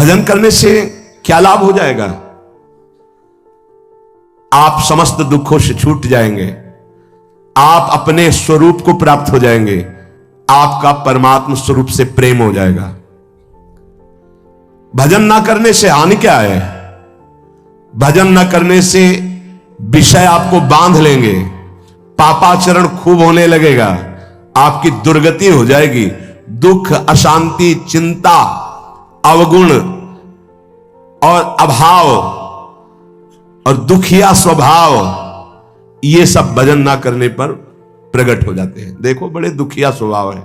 भजन करने से क्या लाभ हो जाएगा? आप समस्त दुखों से छूट जाएंगे, आप अपने स्वरूप को प्राप्त हो जाएंगे, आपका परमात्मा स्वरूप से प्रेम हो जाएगा। भजन ना करने से हानि क्या है? भजन ना करने से विषय आपको बांध लेंगे, पापाचरण खूब होने लगेगा, आपकी दुर्गति हो जाएगी, दुख, अशांति, चिंता, अवगुण और अभाव और दुखिया स्वभाव, ये सब भजन ना करने पर प्रकट हो जाते हैं। देखो बड़े दुखिया स्वभाव है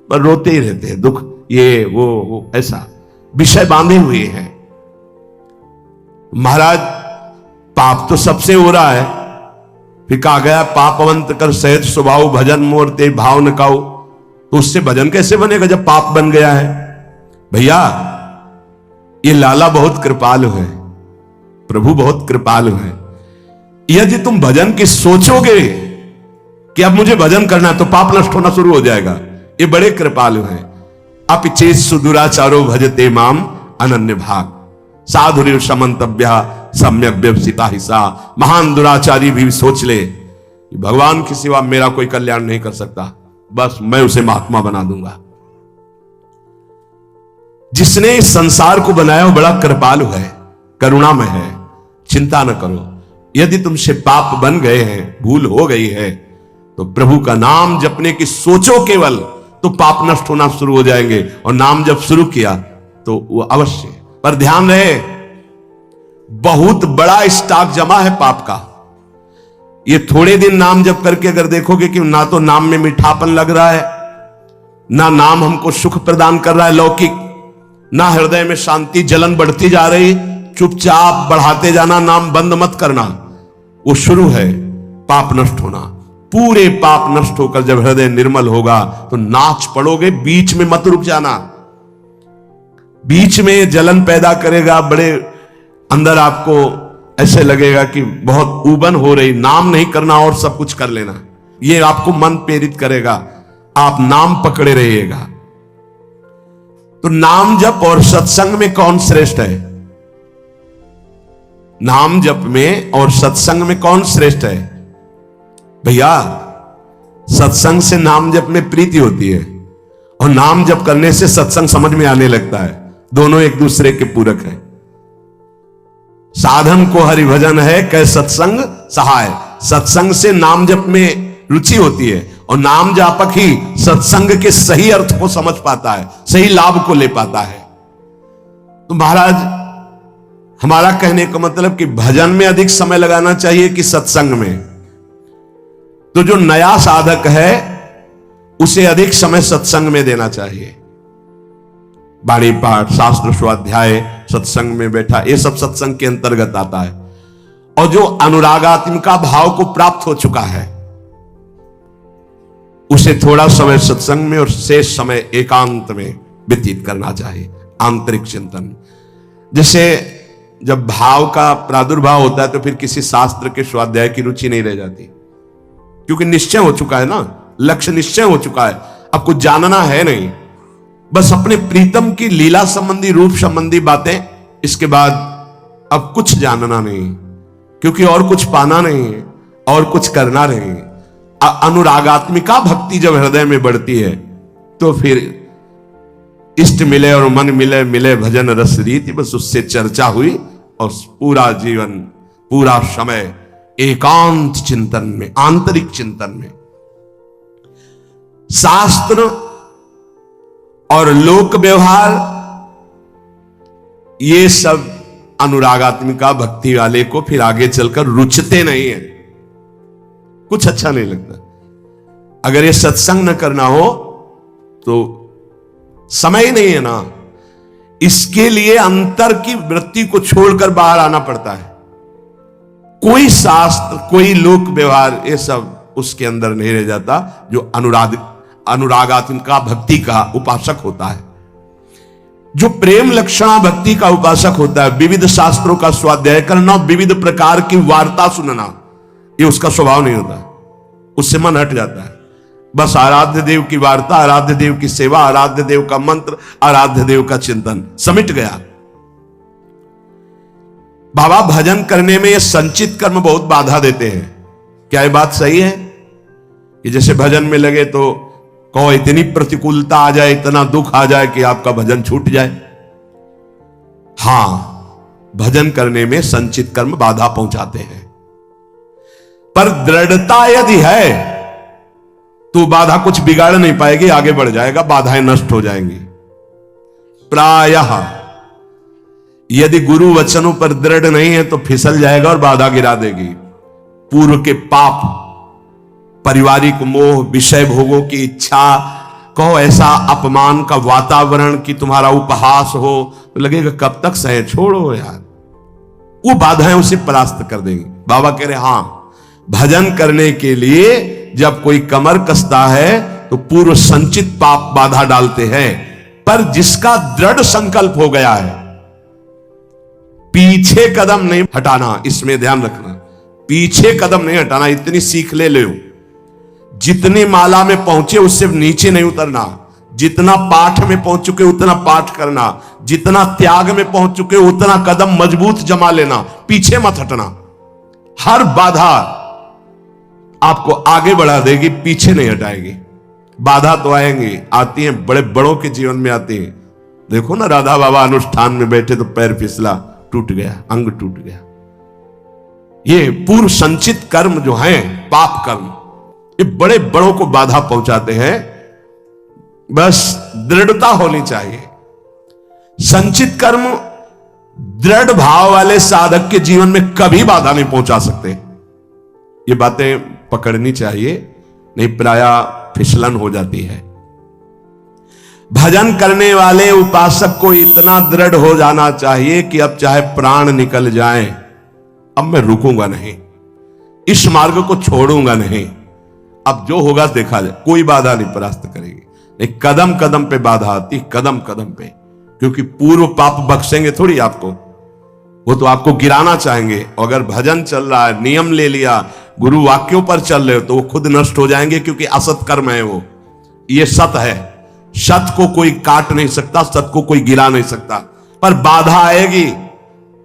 पर रोते ही रहते हैं, दुख ये वो ऐसा विषय बांधे हुए हैं। महाराज पाप तो सबसे हो रहा है, फिर कहा गया पापवंत कर सहज स्वभाव भजन मोर ते भाव न काऊ। तो उससे भजन कैसे बनेगा जब पाप बन गया है? भैया ये लाला बहुत कृपालु है, प्रभु बहुत कृपालु है। यदि तुम भजन की सोचोगे कि अब मुझे भजन करना है तो पाप नष्ट होना शुरू हो जाएगा। ये बड़े कृपालु हैं। अपिचेत सुदुराचारो भजते माम अनन्य भाग साधुर्य समन्तव्य सम्यक व्यवसिता हिस्सा। महान दुराचारी भी सोच ले कि भगवान के सिवा मेरा कोई कल्याण नहीं कर सकता, बस मैं उसे महात्मा बना दूंगा। जिसने इस संसार को बनाया वो बड़ा कृपालु है, करुणामय है। चिंता न करो, यदि तुमसे पाप बन गए हैं, भूल हो गई है, तो प्रभु का नाम जपने की सोचो केवल, तो पाप नष्ट होना शुरू हो जाएंगे। और नाम जब शुरू किया तो वो अवश्य, पर ध्यान रहे बहुत बड़ा स्टॉक जमा है पाप का। ये थोड़े दिन नाम जप करके अगर देखोगे कि ना तो नाम में मीठापन लग रहा है, ना नाम हमको सुख प्रदान कर रहा है लौकिक, ना हृदय में शांति, जलन बढ़ती जा रही, चुपचाप बढ़ाते जाना, नाम बंद मत करना। वो शुरू है पाप नष्ट होना। पूरे पाप नष्ट होकर जब हृदय निर्मल होगा तो नाच पड़ोगे, बीच में मत रुक जाना। बीच में जलन पैदा करेगा, बड़े अंदर आपको ऐसे लगेगा कि बहुत ऊबन हो रही, नाम नहीं करना और सब कुछ कर लेना, ये आपको मन प्रेरित करेगा, आप नाम पकड़े रहिएगा। तो नाम जप और सत्संग में कौन श्रेष्ठ है? नाम जप में और सत्संग में कौन श्रेष्ठ है? भैया सत्संग से नाम जप में प्रीति होती है और नाम जप करने से सत्संग समझ में आने लगता है। दोनों एक दूसरे के पूरक हैं। साधन को हरि भजन है कै सत्संग सहाय। सत्संग से नाम जप में रुचि होती है और नाम जापक ही सत्संग के सही अर्थ को समझ पाता है, सही लाभ को ले पाता है। तो महाराज हमारा कहने का मतलब कि भजन में अधिक समय लगाना चाहिए कि सत्संग में? तो जो नया साधक है उसे अधिक समय सत्संग में देना चाहिए। बाणी पाठ, शास्त्र स्वाध्याय, सत्संग में बैठा, ये सब सत्संग के अंतर्गत आता है। और जो अनुरागात्मिका भाव को प्राप्त हो चुका है उसे थोड़ा समय सत्संग में और शेष समय एकांत में व्यतीत करना चाहिए, आंतरिक चिंतन। जैसे जब भाव का प्रादुर्भाव होता है तो फिर किसी शास्त्र के स्वाध्याय की रुचि नहीं रह जाती, क्योंकि निश्चय हो चुका है ना, लक्ष्य निश्चय हो चुका है, अब कुछ जानना है नहीं, बस अपने प्रीतम की लीला संबंधी, रूप संबंधी बातें, इसके बाद अब कुछ जानना नहीं, क्योंकि और कुछ पाना नहीं है और कुछ करना नहीं। अनुरागात्मिका भक्ति जब हृदय में बढ़ती है तो फिर इष्ट मिले और मन मिले, मिले भजन रस रीति, बस उससे चर्चा हुई और पूरा जीवन, पूरा समय एकांत चिंतन में, आंतरिक चिंतन में। शास्त्र और लोक व्यवहार ये सब अनुरागात्मिका भक्ति वाले को फिर आगे चलकर रुचते नहीं है, कुछ अच्छा नहीं लगता। अगर ये सत्संग न करना हो तो समय ही नहीं है ना, इसके लिए अंतर की वृत्ति को छोड़कर बाहर आना पड़ता है। कोई शास्त्र, कोई लोक व्यवहार, ये सब उसके अंदर नहीं रह जाता जो अनुरागात्मिका भक्ति का उपासक होता है। जो प्रेम लक्षणा भक्ति का उपासक होता है, विविध शास्त्रों का स्वाध्याय करना, विविध प्रकार की वार्ता सुनना, ये उसका स्वभाव नहीं होता, उससे मन हट जाता है। बस आराध्य देव की वार्ता, आराध्य देव की सेवा, आराध्य देव का मंत्र, आराध्य देव का चिंतन, समिट गया। बाबा भजन करने में ये संचित कर्म बहुत बाधा देते हैं। क्या ये बात सही है कि जैसे भजन में लगे तो कहो इतनी प्रतिकूलता आ जाए, इतना दुख आ जाए कि आपका भजन छूट जाए? हां, भजन करने में संचित कर्म बाधा पहुंचाते हैं, पर दृढ़ता यदि है तो बाधा कुछ बिगाड़ नहीं पाएगी, आगे बढ़ जाएगा, बाधाएं नष्ट हो जाएंगी। प्रायः यदि गुरु वचनों पर दृढ़ नहीं है तो फिसल जाएगा और बाधा गिरा देगी। पूर्व के पाप, पारिवारिक मोह, विषय भोगों की इच्छा, कहो ऐसा अपमान का वातावरण कि तुम्हारा उपहास हो तो लगेगा कब तक सहे, छोड़ो यार, वो बाधाएं उसे परास्त कर देंगी। बाबा कह रहे हां, भजन करने के लिए जब कोई कमर कसता है तो पूर्व संचित पाप बाधा डालते हैं, पर जिसका दृढ़ संकल्प हो गया है, पीछे कदम नहीं हटाना, इसमें ध्यान रखना, पीछे कदम नहीं हटाना। इतनी सीख ले लो, जितनी माला में पहुंचे उससे नीचे नहीं उतरना, जितना पाठ में पहुंच चुके उतना पाठ करना, जितना त्याग में पहुंच चुके उतना कदम मजबूत जमा लेना, पीछे मत हटना। हर बाधा आपको आगे बढ़ा देगी, पीछे नहीं हटाएगी। बाधा तो आएंगी, आती हैं, बड़े बड़ों के जीवन में आती हैं। देखो ना, राधा बाबा अनुष्ठान में बैठे तो पैर फिसला, टूट गया, अंग टूट गया। ये पूर्व संचित कर्म जो हैं, पाप कर्म, ये बड़े बड़ों को बाधा पहुंचाते हैं। बस दृढ़ता होनी चाहिए। संचित कर्म दृढ़ भाव वाले साधक के जीवन में कभी बाधा नहीं पहुंचा सकते। ये बातें पकड़नी चाहिए, नहीं प्रायः फिसलन हो जाती है। भजन करने वाले उपासक को इतना दृढ़ हो जाना चाहिए कि अब चाहे प्राण निकल जाए, अब मैं रुकूंगा नहीं, इस मार्ग को छोड़ूंगा नहीं, अब जो होगा देखा जाए, कोई बाधा नहीं परास्त करेगी। नहीं, कदम कदम पे बाधा आती, कदम कदम पे, क्योंकि पूर्व पाप बख्शेंगे थोड़ी आपको, वो तो आपको गिराना चाहेंगे। अगर भजन चल रहा है, नियम ले लिया, गुरु वाक्यों पर चल रहे हो, तो वो खुद नष्ट हो जाएंगे, क्योंकि असत कर्म है वो। ये सत है, सत को कोई काट नहीं सकता, सत को कोई गिरा नहीं सकता, पर बाधा आएगी।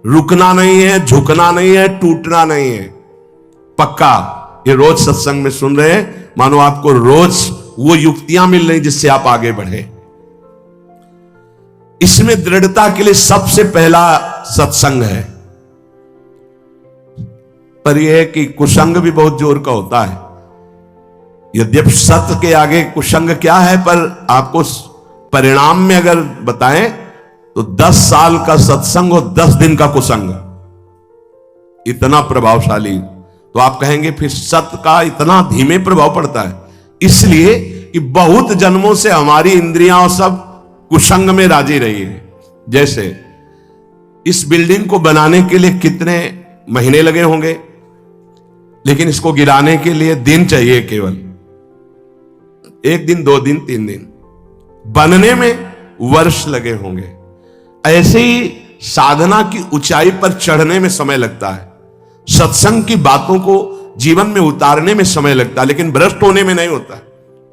रुकना नहीं है, झुकना नहीं है, टूटना नहीं है, पक्का। ये रोज सत्संग में सुन रहे हैं, मानो आपको रोज वो युक्तियां मिल रही जिससे आप आगे बढ़े। इसमें दृढ़ता के लिए सबसे पहला सत्संग है, पर यह है कि कुसंग भी बहुत जोर का होता है। यद्यपि सत्य के आगे कुसंग क्या है, पर आपको परिणाम में अगर बताएं तो 10 साल का सत्संग और 10 दिन का कुसंग, इतना प्रभावशाली। तो आप कहेंगे फिर सत्य का इतना धीमे प्रभाव पड़ता है, इसलिए कि बहुत जन्मों से हमारी इंद्रियां सब कुसंग में राजी रही है। जैसे इस बिल्डिंग को बनाने के लिए कितने महीने लगे होंगे, लेकिन इसको गिराने के लिए दिन चाहिए, केवल 1 दिन, 2 दिन, 3 दिन, बनने में वर्ष लगे होंगे। ऐसे ही साधना की ऊंचाई पर चढ़ने में समय लगता है, सत्संग की बातों को जीवन में उतारने में समय लगता है, लेकिन भ्रष्ट होने में नहीं होता।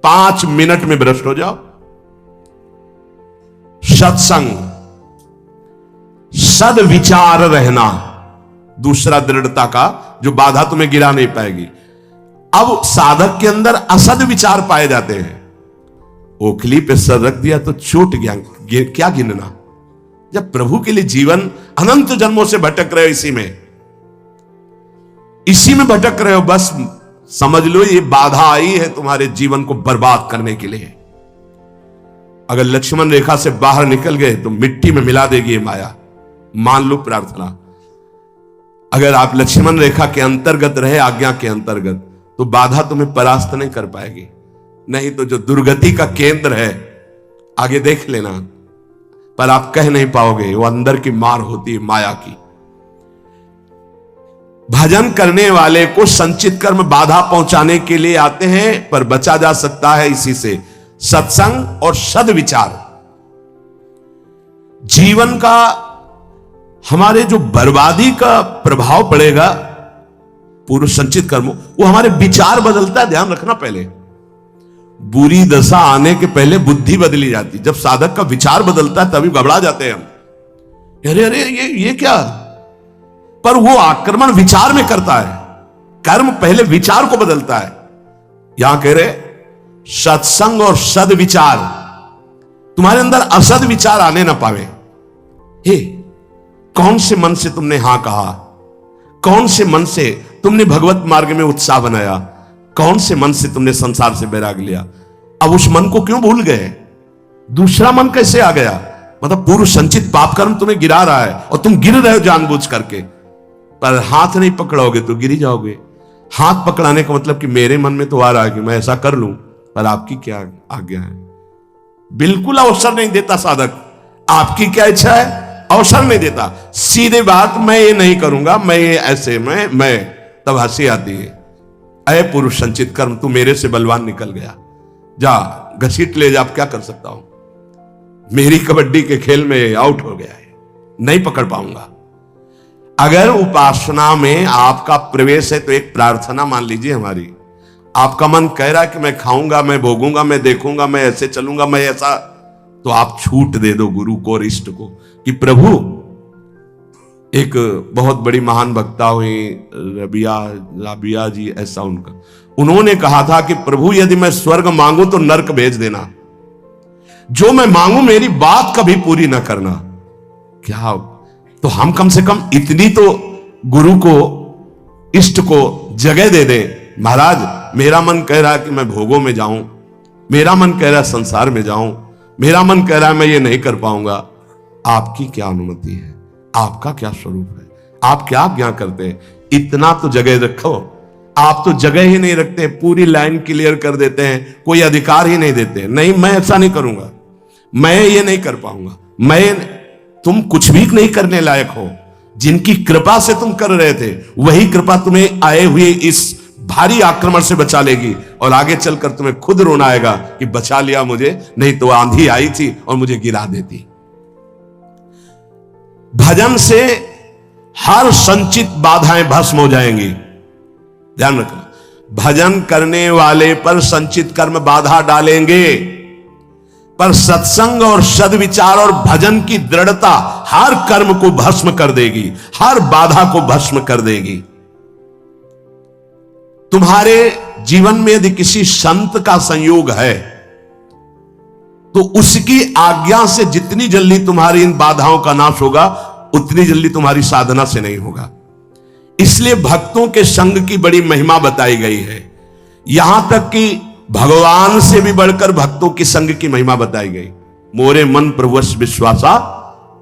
5 मिनट में भ्रष्ट हो जाओ। सत्संग, सद्विचार रहना, दूसरा दृढ़ता का जो बाधा तुम्हें गिरा नहीं पाएगी। अब साधक के अंदर असद विचार पाए जाते हैं। ओखली पे सर रख दिया तो छूट गया, क्या गिनना। जब प्रभु के लिए जीवन अनंत जन्मों से भटक रहे हो, इसी में भटक रहे हो, बस समझ लो ये बाधा आई है तुम्हारे जीवन को बर्बाद करने के लिए। अगर लक्ष्मण रेखा से बाहर निकल गए तो मिट्टी में मिला देगी ये माया, मान लो प्रार्थना। अगर आप लक्ष्मण रेखा के अंतर्गत रहे, आज्ञा के अंतर्गत, तो बाधा तुम्हें परास्त नहीं कर पाएगी। नहीं तो जो दुर्गति का केंद्र है, आगे देख लेना, पर आप कह नहीं पाओगे, वो अंदर की मार होती है माया की। भजन करने वाले को संचित कर्म बाधा पहुंचाने के लिए आते हैं, पर बचा जा सकता है इसी से, सत्संग और सद्विचार। जीवन का हमारे जो बर्बादी का प्रभाव पड़ेगा पूर्व संचित कर्म, वो हमारे विचार बदलता है। ध्यान रखना, पहले बुरी दशा आने के पहले बुद्धि बदली जाती। जब साधक का विचार बदलता है तभी घबरा जाते हैं हम, अरे अरे ये क्या, पर वो आक्रमण विचार में करता है। कर्म पहले विचार को बदलता है। यहां कह रहे सत्संग और सद्विचार, तुम्हारे अंदर असद विचार आने ना पावे। हे, कौन से मन से तुमने हां कहा, कौन से मन से तुमने भगवत मार्ग में उत्साह बनाया, कौन से मन से तुमने संसार से बैराग लिया। अब उस मन को क्यों भूल गए, दूसरा मन कैसे आ गया। मतलब पूर्व संचित पाप कर्म तुम्हें गिरा रहा है और तुम गिर रहे हो जानबूझ करके, पर हाथ नहीं पकड़ोगे तो गिर जाओगे। हाथ पकड़ाने का मतलब कि मेरे मन में तो आ रहा है कि मैं ऐसा कर लूं, पर आपकी क्या आज्ञा है। बिल्कुल अवसर नहीं देता साधक, आपकी क्या इच्छा है अवसर नहीं देता। सीधे बात, मैं ये नहीं करूंगा, मैं ये ऐसे मैं तब हंसी आती है। अय पुरुष संचित कर्म, तू मेरे से बलवान निकल गया, जा घसीट ले जा, अब क्या कर सकता हूं। मेरी कबड्डी के खेल में आउट हो गया है, नहीं पकड़ पाऊंगा। अगर उपासना में आपका प्रवेश है तो एक प्रार्थना मान लीजिए हमारी। आपका मन कह रहा है कि मैं खाऊंगा, मैं भोगूंगा, मैं देखूंगा, मैं ऐसे चलूंगा, मैं ऐसा, तो आप छूट दे दो गुरु को और इष्ट को कि प्रभु, एक बहुत बड़ी महान वक्ता हुई राबिया जी, ऐसा उनका, उन्होंने कहा था कि प्रभु यदि मैं स्वर्ग मांगू तो नरक भेज देना, जो मैं मांगू मेरी बात कभी पूरी ना करना। क्या, तो हम कम से कम इतनी तो गुरु को इष्ट को जगह दे दें। महाराज मेरा मन कह रहा है कि मैं भोगों में जाऊं, मेरा मन कह रहा है संसार में जाऊं, मेरा मन कह रहा है मैं ये नहीं कर पाऊंगा। आपकी क्या अनुमति है, आपका क्या स्वरूप है, आप क्या आज्ञा करते हैं, इतना तो जगह रखो। आप तो जगह ही नहीं रखते, पूरी लाइन क्लियर कर देते हैं, कोई अधिकार ही नहीं देते। नहीं, मैं ऐसा नहीं करूंगा, मैं ये नहीं कर पाऊंगा, तुम कुछ भी नहीं करने लायक हो। जिनकी कृपा से तुम कर रहे थे वही कृपा तुम्हें आए हुए इस भारी आक्रमण से बचा लेगी, और आगे चलकर तुम्हें खुद रोना आएगा कि बचा लिया मुझे, नहीं तो आंधी आई थी और मुझे गिरा देती। भजन से हर संचित बाधाएं भस्म हो जाएंगी, ध्यान रखना। भजन करने वाले पर संचित कर्म बाधा डालेंगे, पर सत्संग और सद्विचार और भजन की दृढ़ता हर कर्म को भस्म कर देगी, हर बाधा को भस्म कर देगी। तुम्हारे जीवन में यदि किसी संत का संयोग है तो उसकी आज्ञा से जितनी जल्दी तुम्हारी इन बाधाओं का नाश होगा, उतनी जल्दी तुम्हारी साधना से नहीं होगा। इसलिए भक्तों के संग की बड़ी महिमा बताई गई है। यहां तक कि भगवान से भी बढ़कर भक्तों की संग की महिमा बताई गई। मोरे मन प्रभुवश विश्वासा,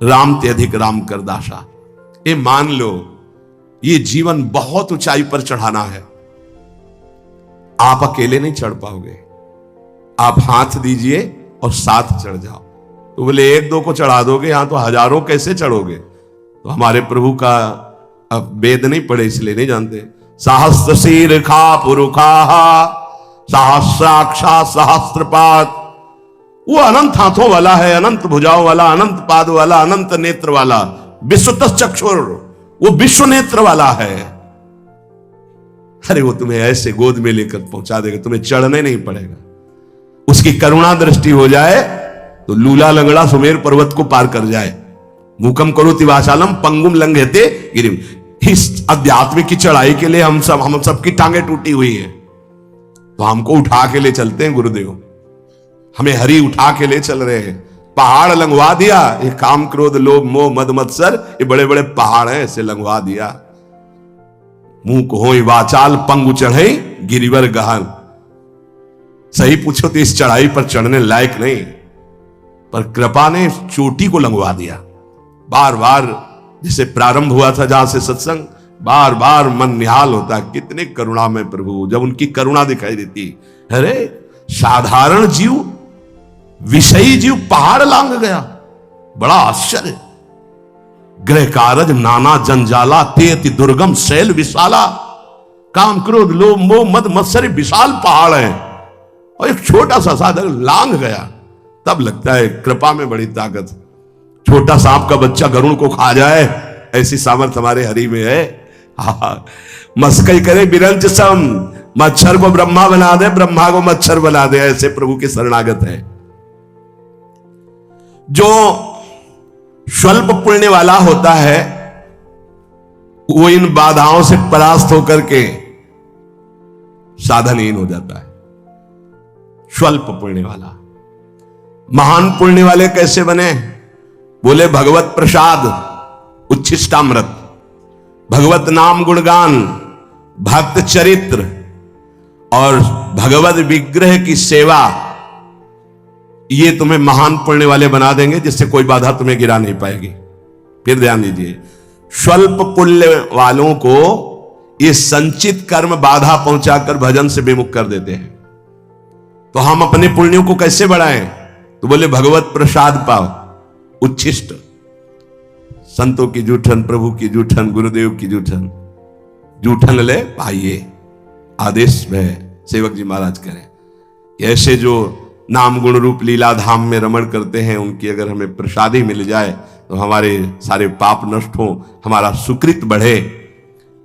राम ते अधिक राम कर दासा। ये मान लो, ये जीवन बहुत ऊंचाई पर चढ़ाना है, आप अकेले नहीं चढ़ पाओगे। आप हाथ दीजिए और साथ चढ़ जाओ। तो बोले एक दो को चढ़ा दोगे, यहां तो हजारों कैसे चढ़ोगे। तो हमारे प्रभु का अब वेद नहीं पढ़े इसलिए नहीं जानते। सहस्त्र शीर खा पुरुखा, सहस्राक्षा सहस्त्रपाद। वो अनंत हाथों वाला है, अनंत भुजाओं वाला, अनंत पाद वाला, अनंत नेत्र वाला, विश्वतः चक्षुर, वो विश्व नेत्र वाला है। अरे वो तुम्हें ऐसे गोद में लेकर पहुंचा देगा, तुम्हें चढ़ने नहीं पड़ेगा। उसकी करुणा दृष्टि हो जाए तो लूला लंगड़ा सुमेर पर्वत को पार कर जाए। मूकम करोति वाचालम पंगुम लंघयते गिरिम। इस अध्यात्म की चढ़ाई के लिए हम सबकी टांगे टूटी हुई है, तो हमको उठा के ले चलते हैं गुरुदेव। हमें हरि उठा के ले चल रहे हैं। पहाड़ लंघवा दिया, ये काम क्रोध लोभ मोह मद मत्सर, ये बड़े बड़े पहाड़ हैं, इसे लंघवा दिया। मुंह को होई वाचाल पंगु चढ़े गिरिवर गहन। सही पूछो तो इस चढ़ाई पर चढ़ने लायक नहीं, पर कृपा ने चोटी को लंघवा दिया। बार बार जिसे प्रारंभ हुआ था जहां से सत्संग, बार बार मन निहाल होता है, कितने करुणा में प्रभु, जब उनकी करुणा दिखाई देती। अरे साधारण जीव, विषयी जीव पहाड़ लांग गया, बड़ा आश्चर्य। ग्रह कारज नाना जंजाला, ते अति दुर्गम शैल विशाला। काम क्रोध लोभ मोह मद मत्सर विशाल पहाड़ है, और एक छोटा सा साधक लांग गया। तब लगता है कृपा में बड़ी ताकत। छोटा सांप का बच्चा गरुड़ को खा जाए, ऐसी सामर्थ हमारे हरि में है। मस्कई करे बिरंच सम, मच्छर को ब्रह्मा बना दे, ब्रह्मा को मच्छर बना दे, ऐसे प्रभु के शरणागत है। जो स्वल्प पुण्य वाला होता है वो इन बाधाओं से परास्त होकर के साधनहीन हो जाता है। स्वल्प पुण्य वाला। महान पुण्य वाले कैसे बने? बोले भगवत प्रसाद, उच्छिष्टामृत, भगवत नाम गुणगान, भक्त चरित्र और भगवत विग्रह की सेवा, ये तुम्हें महान पुण्य वाले बना देंगे, जिससे कोई बाधा तुम्हें गिरा नहीं पाएगी। फिर ध्यान दीजिए, स्वल्प पुण्य वालों को ये संचित कर्म बाधा पहुंचाकर भजन से विमुख कर देते हैं। तो हम अपने पुण्यों को कैसे बढ़ाएं? तो बोले भगवत प्रसाद पाओ, उच्छिष्ट, संतों की जूठन, प्रभु की जूठन, गुरुदेव की जूठन, जूठन ले पाइए, आदेश में सेवक जी महाराज करें। ऐसे जो नाम गुण रूप लीला धाम में रमण करते हैं, उनकी अगर हमें प्रसादी मिल जाए तो हमारे सारे पाप नष्ट हो, हमारा सुकृत बढ़े।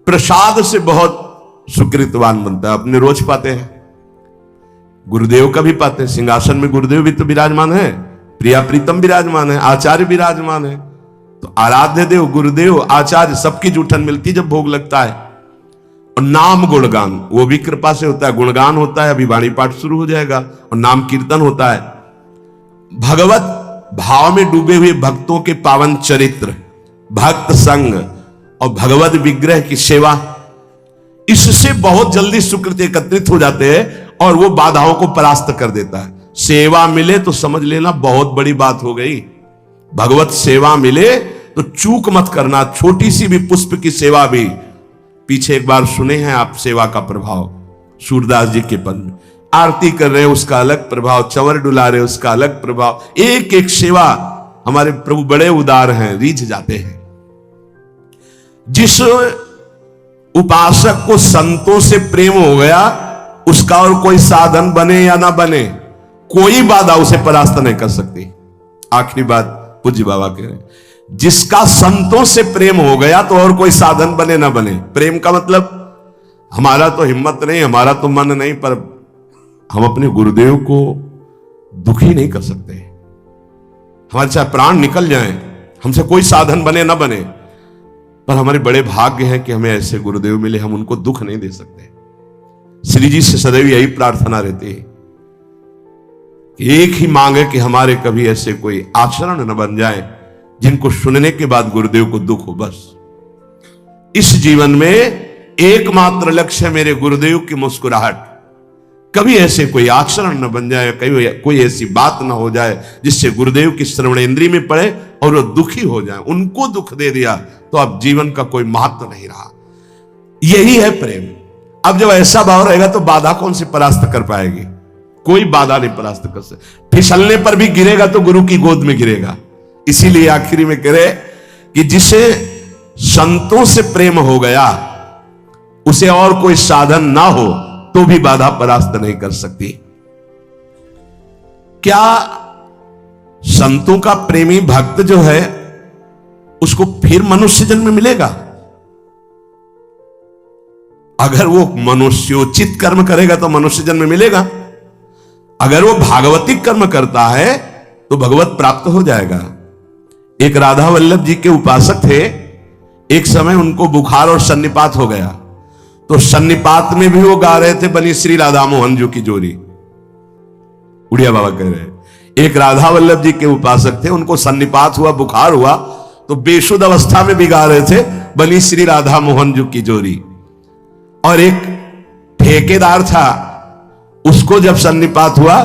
प्रसाद से बहुत सुकृतवान बनता है। अपने रोज पाते हैं, गुरुदेव का भी पाते हैं, सिंहासन में गुरुदेव भी तो विराजमान है, प्रिया प्रीतम विराजमान है, आचार्य विराजमान है। तो आराध्य देव, गुरुदेव, आचार्य, सबकी जूठन मिलती जब भोग लगता है। और नाम गुणगान, वो भी कृपा से होता है। गुणगान होता है, अभी वाणी पाठ शुरू हो जाएगा, और नाम कीर्तन होता है। भगवत भाव में डूबे हुए भक्तों के पावन चरित्र, भक्त संग और भगवत विग्रह की सेवा, इससे बहुत जल्दी सुकृत एकत्रित हो जाते हैं और वो बाधाओं को परास्त कर देता है। सेवा मिले तो समझ लेना बहुत बड़ी बात हो गई। भगवत सेवा मिले तो चूक मत करना। छोटी सी भी पुष्प की सेवा भी, पीछे एक बार सुने हैं आप सेवा का प्रभाव, सूरदास जी के पद में आरती कर रहे हैं उसका अलग प्रभाव, चंवर डुला रहे उसका अलग प्रभाव। एक एक सेवा, हमारे प्रभु बड़े उदार हैं, रीझ जाते हैं। जिस उपासक को संतों से प्रेम हो गया, उसका और कोई साधन बने या ना बने, कोई बाधा उसे परास्त नहीं कर सकती। आखिरी बात पूज्य बाबा कह रहे हैं, जिसका संतों से प्रेम हो गया तो और कोई साधन बने ना बने। प्रेम का मतलब हमारा तो हिम्मत नहीं, हमारा तो मन नहीं, पर हम अपने गुरुदेव को दुखी नहीं कर सकते। हमारे चाहे प्राण निकल जाएं, हमसे कोई साधन बने ना बने, पर हमारे बड़े भाग्य हैं कि हमें ऐसे गुरुदेव मिले, हम उनको दुख नहीं दे सकते। श्री जी से सदैव यही प्रार्थना रहती है कि एक ही मांग है कि हमारे कभी ऐसे कोई आचरण न बन जाए जिनको सुनने के बाद गुरुदेव को दुख हो। बस इस जीवन में एकमात्र लक्ष्य है मेरे गुरुदेव की मुस्कुराहट। कभी ऐसे कोई आचरण न बन जाए, कभी कोई ऐसी बात न हो जाए जिससे गुरुदेव की श्रवण इंद्री में पड़े और वो दुखी हो जाए। उनको दुख दे दिया तो अब जीवन का कोई महत्व नहीं रहा। यही है प्रेम। अब जब ऐसा भाव रहेगा तो बाधा कौन से परास्त कर पाएगी? कोई बाधा नहीं परास्त कर सकती। फिसलने पर भी गिरेगा तो गुरु की गोद में गिरेगा। इसीलिए आखिरी में कह रहे कि जिसे संतों से प्रेम हो गया, उसे और कोई साधन ना हो तो भी बाधा परास्त नहीं कर सकती। क्या संतों का प्रेमी भक्त जो है उसको फिर मनुष्य जन्म मिलेगा? अगर वो मनुष्योचित कर्म करेगा तो मनुष्य जन्म मिलेगा। अगर वो भागवतिक कर्म करता है तो भगवत प्राप्त हो जाएगा। एक राधा वल्लभ जी के उपासक थे। एक समय उनको बुखार और सन्निपात हो गया, तो सन्निपात में भी वो गा रहे थे बनी श्री राधा मोहन जी की जोड़ी। उड़िया बाबा कह रहे हैं एक राधा वल्लभ जी के उपासक थे, उनको सन्निपात हुआ, बुखार हुआ, तो बेशुद्ध अवस्था में भी गा रहे थे बनी श्री राधा मोहन जी की जोड़ी। और एक ठेकेदार था, उसको जब सन्निपात हुआ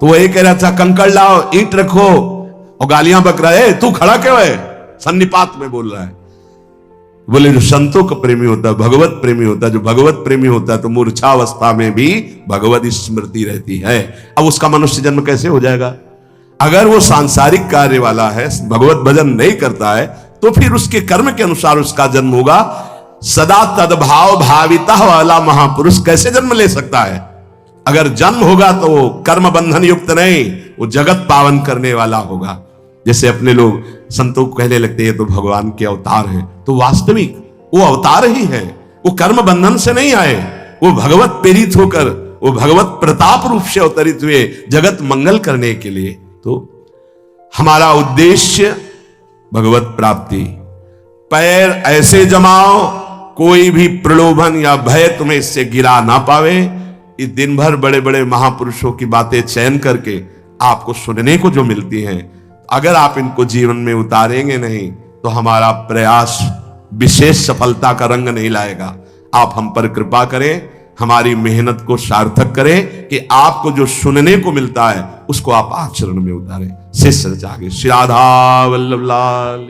तो वही कह रहा था कंकड़ लाओ, ईंट रखो, और गालियां बक रहा है, तू खड़ा क्यों है? सन्निपात में बोल रहा है। बोले जो संतों का प्रेमी होता है, भगवत प्रेमी होता है, जो भगवत प्रेमी होता है तो मूर्छावस्था में भी भगवत स्मृति रहती है। अब उसका मनुष्य जन्म कैसे हो जाएगा? अगर वो सांसारिक कार्य वाला है, भगवत भजन नहीं करता है, तो फिर उसके कर्म के अनुसार उसका जन्म होगा। सदा तद्भाव भाविता वाला महापुरुष कैसे जन्म ले सकता है? अगर जन्म होगा तो वो कर्म बंधन युक्त नहीं, वो जगत पावन करने वाला होगा। जैसे अपने लोग संतों को कहने लगते हैं तो भगवान के अवतार हैं, तो वास्तविक वो अवतार ही है। वो कर्म बंधन से नहीं आए, वो भगवत प्रेरित होकर, वो भगवत प्रताप रूप से अवतरित हुए जगत मंगल करने के लिए। तो हमारा उद्देश्य भगवत प्राप्ति, पैर ऐसे जमाओ कोई भी प्रलोभन या भय तुम्हें इससे गिरा ना पावे। इस दिन भर बड़े बड़े महापुरुषों की बातें चयन करके आपको सुनने को जो मिलती हैं, अगर आप इनको जीवन में उतारेंगे नहीं तो हमारा प्रयास विशेष सफलता का रंग नहीं लाएगा। आप हम पर कृपा करें, हमारी मेहनत को सार्थक करें कि आपको जो सुनने को मिलता है उसको आप आचरण में उतारें। शेष आगे श्री राधा वल्लभ लाल।